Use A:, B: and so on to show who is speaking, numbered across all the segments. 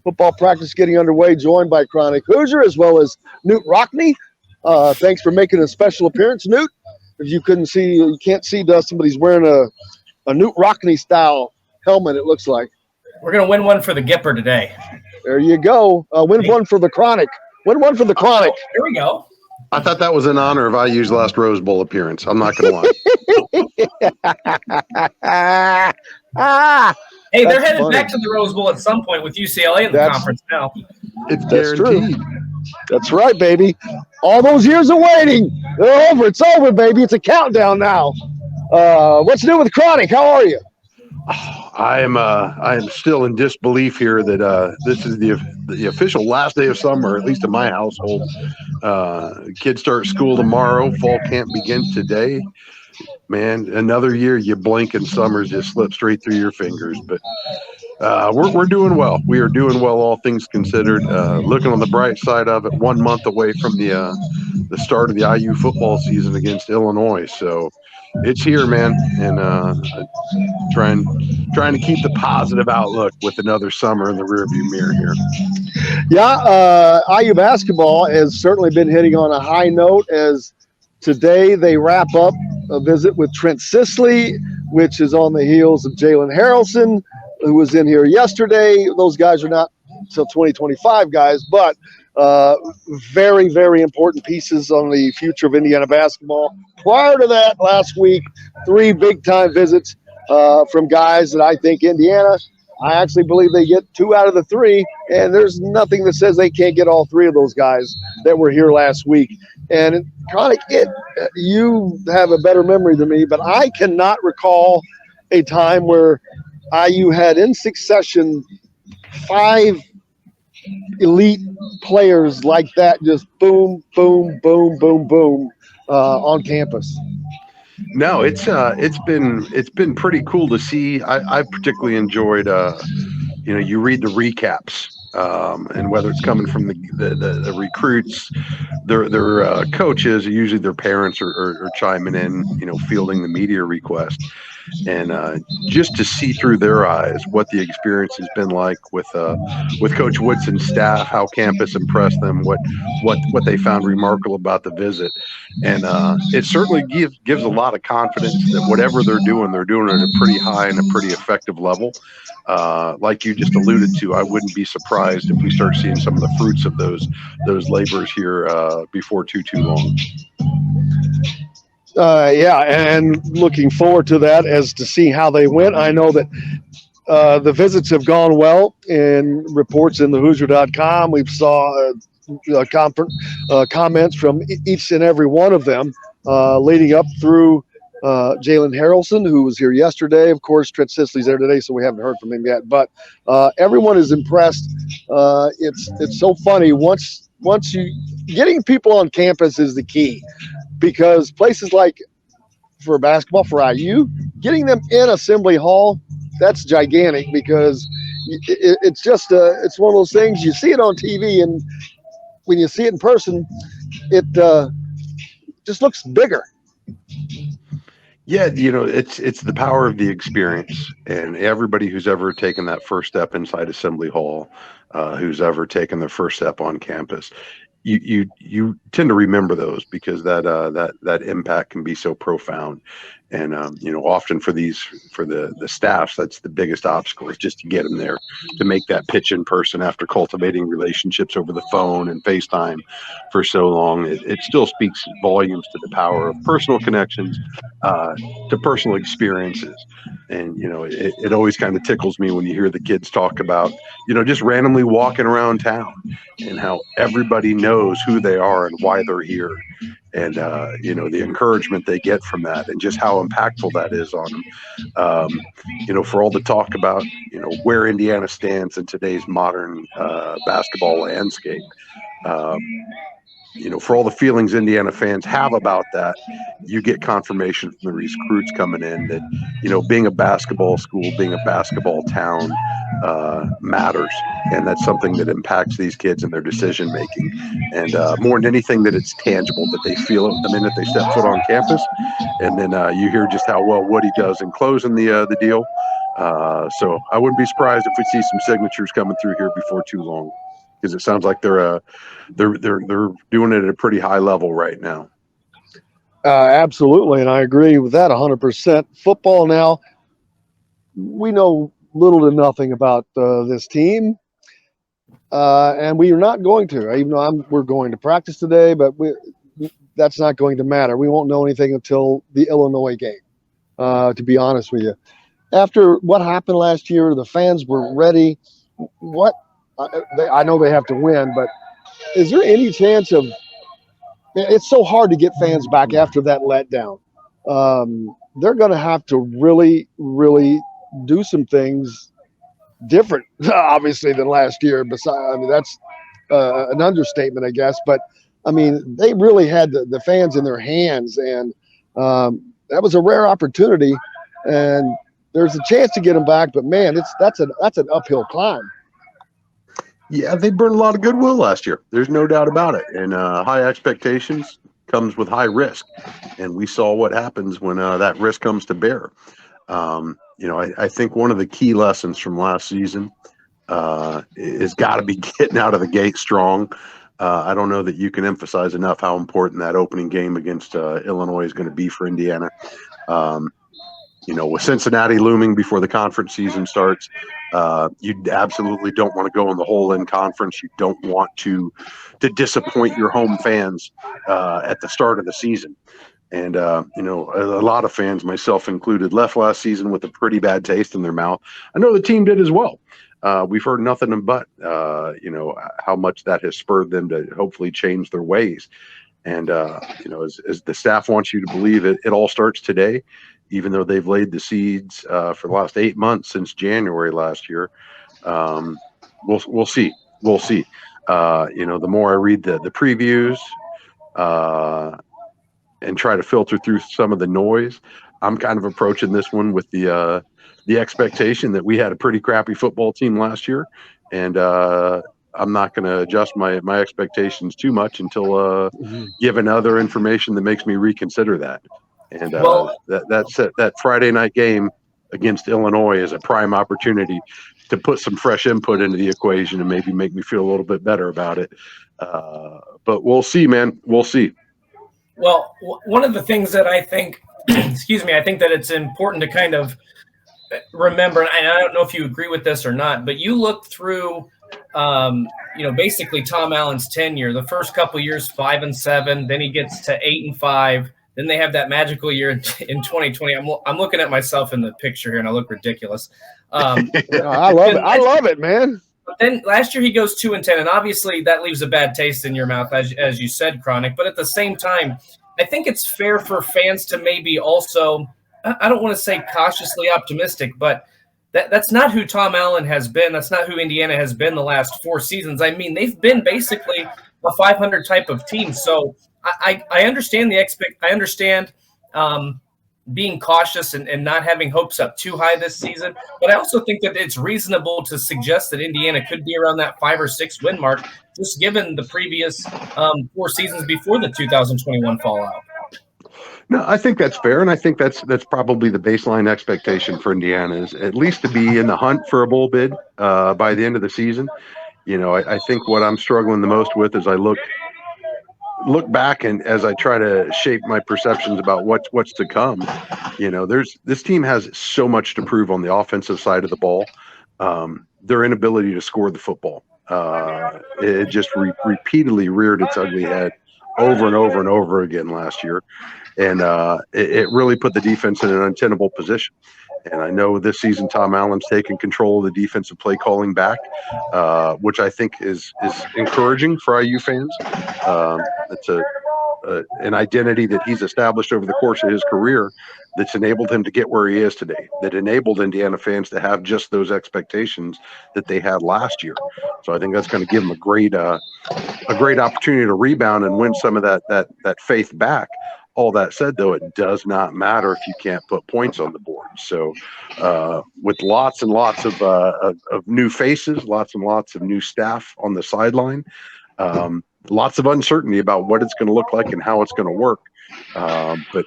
A: Football practice getting underway, joined by Chronic Hoosier as well as Newt Rockney. Thanks for making a special appearance, Newt. If you can't see Dustin, but he's wearing a Newt Rockney style helmet, it looks like.
B: We're going to win one for the Gipper today.
A: There you go. Win one for the Chronic. Win one for the Chronic.
B: Here we go.
C: I thought that was in honor of IU's last Rose Bowl appearance. I'm not going
A: to lie.
B: Hey, they're headed back to the Rose Bowl at some point with UCLA in the conference now.
C: It's guaranteed.
A: True. That's right, baby. All those years of waiting, they're over. It's over, baby. It's a countdown now. What's new with Chronic? How are you?
C: I am still in disbelief here that this is the official last day of summer, at least in my household. Kids start school tomorrow. Fall camp begins today. Man, another year, you blink and summer just slips straight through your fingers. But we're doing well. We are doing well, all things considered. Looking on the bright side of it, 1 month away from the start of the IU football season against Illinois. So it's here, man, and trying to keep the positive outlook with another summer in the rearview mirror here.
A: Yeah, IU basketball has certainly been hitting on a high note as today they wrap up a visit with Trent Sisley, which is on the heels of Jalen Harrelson, who was in here yesterday. Those guys are not until 2025 guys, but very, very important pieces on the future of Indiana basketball. Prior to that, last week, 3 big-time visits from guys that I think Indiana, I actually believe they get 2 out of the 3, and there's nothing that says they can't get all 3 of those guys that were here last week. And Chronic, you have a better memory than me, but I cannot recall a time where IU had in succession 5 elite players like that, just boom, boom, boom, boom, boom on campus.
C: No, it's been pretty cool to see. I've particularly enjoyed you read the recaps, and whether it's coming from the recruits, their coaches, or usually their parents are chiming in, fielding the media request. And just to see through their eyes what the experience has been like with Coach Woodson's staff, how campus impressed them, what they found remarkable about the visit, and it certainly gives a lot of confidence that whatever they're doing at a pretty high and a pretty effective level. Like you just alluded to, I wouldn't be surprised if we start seeing some of the fruits of those labors here before too long.
A: Yeah, and looking forward to that as to see how they went. I know that the visits have gone well in reports in the Hoosier.com. We've saw comments from each and every one of them leading up through Jalen Harrelson, who was here yesterday. Of course, Trent Sisley's there today, so we haven't heard from him yet. But everyone is impressed. It's so funny. Once you getting people on campus is the key. Because places like for basketball, for IU, getting them in Assembly Hall, that's gigantic because it's just it's one of those things you see it on TV, and when you see it in person, it just looks bigger.
C: Yeah, it's the power of the experience, and everybody who's ever taken that first step inside Assembly Hall, who's ever taken their first step on campus. You tend to remember those because that impact can be so profound, and often for the staffs, that's the biggest obstacle is just to get them there, to make that pitch in person after cultivating relationships over the phone and FaceTime for so long. It still speaks volumes to the power of personal connections, to personal experiences. And, it always kind of tickles me when you hear the kids talk about, just randomly walking around town and how everybody knows who they are and why they're here. And, the encouragement they get from that and just how impactful that is on them. For all the talk about, where Indiana stands in today's modern basketball landscape. For all the feelings Indiana fans have about that, you get confirmation from the recruits coming in that, being a basketball school, being a basketball town matters. And that's something that impacts these kids and their decision making. And more than anything, that it's tangible, that they feel it the minute they step foot on campus. And then you hear just how well Woody does in closing the deal. So I wouldn't be surprised if we see some signatures coming through here before too long, because it sounds like they're doing it at a pretty high level right now.
A: Absolutely, and I agree with that 100%. Football now, we know little to nothing about this team, and we are not going to. Even though we're going to practice today, but that's not going to matter. We won't know anything until the Illinois game. To be honest with you, after what happened last year, the fans were ready. I know they have to win, but is there any chance of? It's so hard to get fans back after that letdown. They're going to have to really, really do some things different, obviously, than last year. Besides, I mean, that's an understatement, I guess. But I mean, they really had the fans in their hands, and that was a rare opportunity. And there's a chance to get them back, but man, that's an uphill climb.
C: Yeah, they burned a lot of goodwill last year. There's no doubt about it. And high expectations comes with high risk. And we saw what happens when that risk comes to bear. I think one of the key lessons from last season is got to be getting out of the gate strong. I don't know that you can emphasize enough how important that opening game against Illinois is going to be for Indiana. With Cincinnati looming before the conference season starts, you absolutely don't want to go in the hole in conference. You don't want to disappoint your home fans at the start of the season. And, a lot of fans, myself included, left last season with a pretty bad taste in their mouth. I know the team did as well. We've heard nothing but, how much that has spurred them to hopefully change their ways. And, as the staff wants you to believe, it all starts today. Even though they've laid the seeds for the last 8 months since January last year. We'll see. We'll see. The more I read the previews and try to filter through some of the noise, I'm kind of approaching this one with the expectation that we had a pretty crappy football team last year. And I'm not going to adjust my expectations too much until given other information that makes me reconsider that. And that Friday night game against Illinois is a prime opportunity to put some fresh input into the equation and maybe make me feel a little bit better about it. But we'll see, man. We'll see.
B: Well, one of the things that I think, I think that it's important to kind of remember, and I don't know if you agree with this or not, but you look through, basically Tom Allen's tenure, the first couple of years, 5-7, then he gets to 8-5. Then they have that magical year in 2020. I'm looking at myself in the picture here, and I look ridiculous.
A: I love it. I love it, man.
B: But then last year he goes 2-10, and obviously that leaves a bad taste in your mouth, as you said, Chronic. But at the same time, I think it's fair for fans to maybe also, I don't want to say cautiously optimistic, but that's not who Tom Allen has been. That's not who Indiana has been the last 4 seasons. I mean, they've been basically a 500 type of team. So I understand I understand being cautious and not having hopes up too high this season, but I also think that it's reasonable to suggest that Indiana could be around that 5 or 6 win mark, just given the previous 4 seasons before the 2021 fallout.
C: No, I think that's fair, and I think that's probably the baseline expectation for Indiana, is at least to be in the hunt for a bowl bid by the end of the season. I think what I'm struggling the most with is I look back, and as I try to shape my perceptions about what's to come, this team has so much to prove on the offensive side of the ball. Their inability to score the football, it just repeatedly reared its ugly head over and over and over again last year, and it really put the defense in an untenable position. And I know this season Tom Allen's taken control of the defensive play calling back, which I think is encouraging for IU fans. It's an identity that he's established over the course of his career that's enabled him to get where he is today, that enabled Indiana fans to have just those expectations that they had last year. So I think that's going to give him a great opportunity to rebound and win some of that faith back. All that said, though, it does not matter if you can't put points on the board. So with lots and lots of new faces, lots and lots of new staff on the sideline, lots of uncertainty about what it's going to look like and how it's going to work. But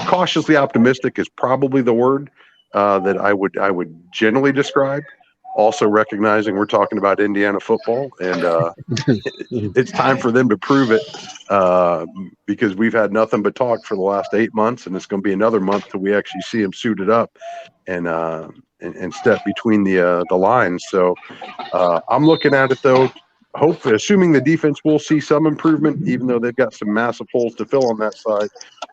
C: cautiously optimistic is probably the word. that I would generally describe. Also recognizing we're talking about Indiana football, and it's time for them to prove it, because we've had nothing but talk for the last 8 months, and it's going to be another month till we actually see them suited up and step between the lines. So I'm looking at it though. Hopefully, assuming the defense will see some improvement, even though they've got some massive holes to fill on that side.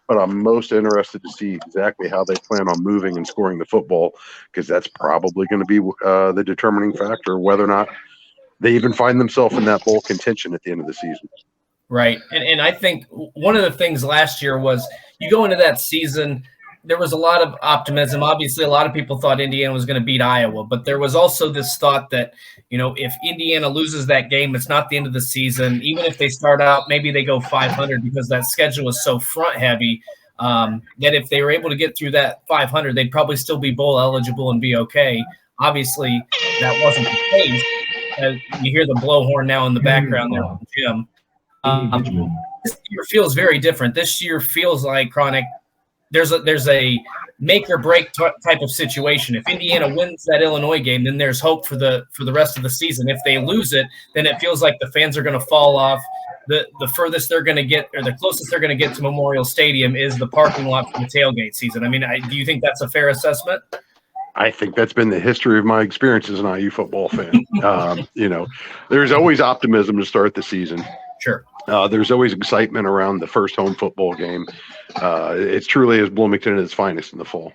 C: But I'm most interested to see exactly how they plan on moving and scoring the football, because that's probably going to be the determining factor whether or not they even find themselves in that bowl contention at the end of the season.
B: Right. And I think one of the things last year was you go into that season, there was a lot of optimism. Obviously, a lot of people thought Indiana was going to beat Iowa, but there was also this thought that, if Indiana loses that game, it's not the end of the season. Even if they start out, maybe they go 500 because that schedule is so front heavy, that if they were able to get through that 500, they'd probably still be bowl eligible and be okay. Obviously, that wasn't the case. You hear the blowhorn now in the background there from Jim. This year feels very different. This year feels like, Chronic, there's a make or break type of situation. If Indiana wins that Illinois game, then there's hope for the rest of the season. If they lose it, then it feels like the fans are going to fall off. The furthest they're going to get, or the closest they're going to get to Memorial Stadium, is the parking lot for the tailgate season. I mean, do you think that's a fair assessment?
C: I think that's been the history of my experience as an IU football fan. There's always optimism to start the season.
B: Sure.
C: There's always excitement around the first home football game. It's truly is Bloomington at its finest in the fall.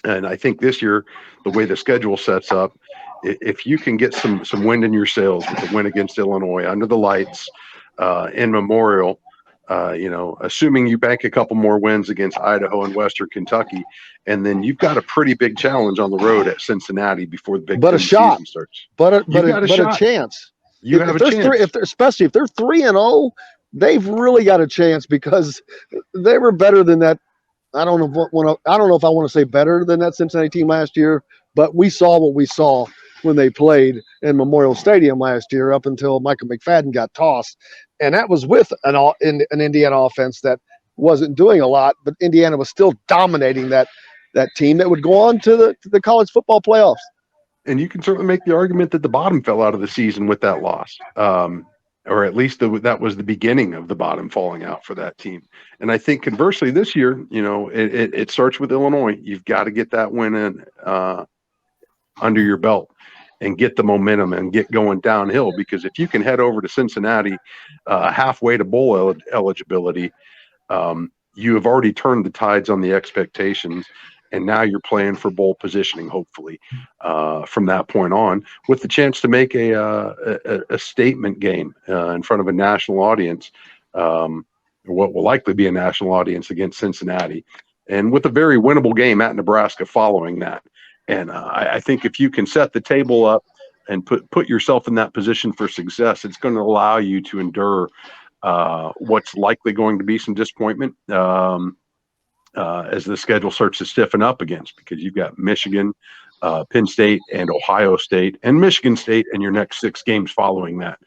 C: And I think this year, the way the schedule sets up, if you can get some wind in your sails with the win against Illinois under the lights in Memorial, assuming you bank a couple more wins against Idaho and Western Kentucky, and then you've got a pretty big challenge on the road at Cincinnati before the Big Ten season starts.
A: But a chance.
C: You have a chance.
A: Especially if they're 3-0, they've really got a chance, because they were better than that. I don't know if I want to say better than that Cincinnati team last year, but we saw what we saw when they played in Memorial Stadium last year, up until Michael McFadden got tossed, and that was with an Indiana offense that wasn't doing a lot, but Indiana was still dominating that team that would go on to the college football playoffs.
C: And you can certainly make the argument that the bottom fell out of the season with that loss, or at least that was the beginning of the bottom falling out for that team. And I think conversely this year, it starts with Illinois. You've got to get that win in under your belt and get the momentum and get going downhill, because if you can head over to Cincinnati halfway to bowl eligibility, you have already turned the tides on the expectations. And now you're playing for bowl positioning, hopefully, from that point on, with the chance to make a statement game in front of a national audience, what will likely be a national audience against Cincinnati, and with a very winnable game at Nebraska following that. And I think if you can set the table up and put yourself in that position for success, it's going to allow you to endure what's likely going to be some disappointment as the schedule starts to stiffen up against, because you've got Michigan, Penn State, and Ohio State, and Michigan State in your next 6 games following that.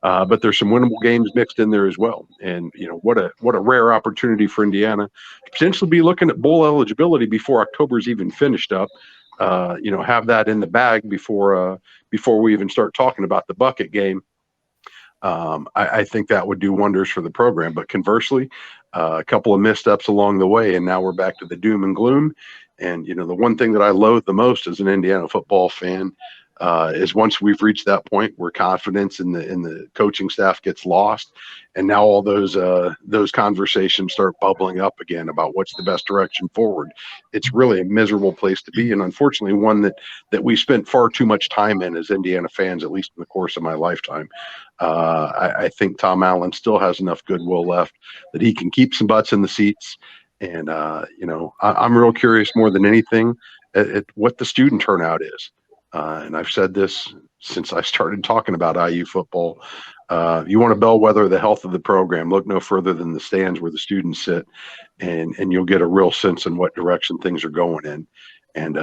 C: But there's some winnable games mixed in there as well. And, what a rare opportunity for Indiana to potentially be looking at bowl eligibility before October's even finished up. Have that in the bag before we even start talking about the bucket game. I think that would do wonders for the program. But conversely, a couple of missteps along the way, and now we're back to the doom and gloom. And, the one thing that I loathe the most as an Indiana football fan is once we've reached that point where confidence in the coaching staff gets lost, and now all those conversations start bubbling up again about what's the best direction forward. It's really a miserable place to be, and unfortunately one that we spent far too much time in as Indiana fans, at least in the course of my lifetime. I think Tom Allen still has enough goodwill left that he can keep some butts in the seats. And, I'm real curious more than anything at what the student turnout is. And I've said this since I started talking about IU football. You want to bellwether the health of the program, look no further than the stands where the students sit, and you'll get a real sense in what direction things are going in. And,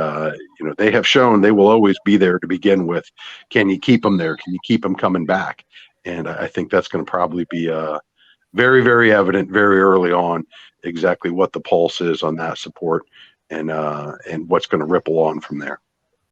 C: they have shown they will always be there to begin with. Can you keep them there? Can you keep them coming back? And I think that's going to probably be very, very evident very early on exactly what the pulse is on that support. and what's going to ripple on from there.